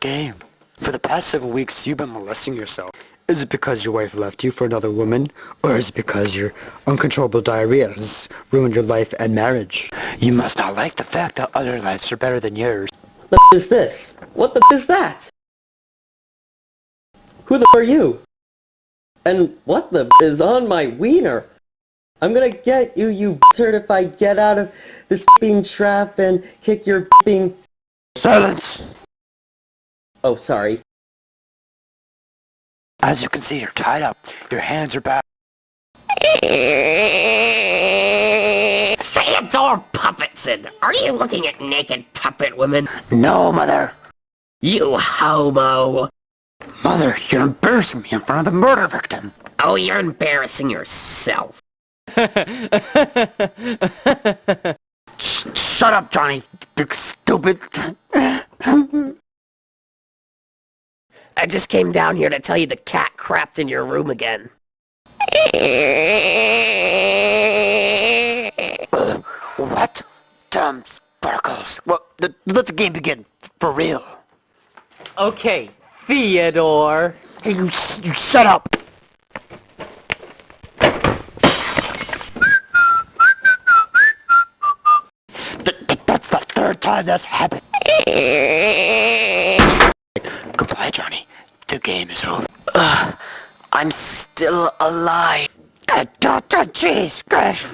game. For the past several weeks, you've been molesting yourself. Is it because your wife left you for another woman? Or is it because your uncontrollable diarrhea has ruined your life and marriage? You must not like the fact that other lives are better than yours. The is this? What the is that? Who the are you? And what the is on my wiener? I'm gonna get you, you if I get out of this trap and kick your Silence! Oh, sorry. As you can see, you're tied up. Your hands are back. Theodore Puppetson, are you looking at naked puppet women? No, Mother. You homo. Mother, you're embarrassing me in front of the murder victim. Oh, you're embarrassing yourself. Shut up, Johnny, big stupid. I just came down here to tell you the cat crapped in your room again. What? Dumb sparkles. Well, let the game begin. For real. Okay, Theodore. Hey, you shut up. That's the third time that's happened. Goodbye, Johnny. The game is over. I'm still alive. Dr. Jesus Christ.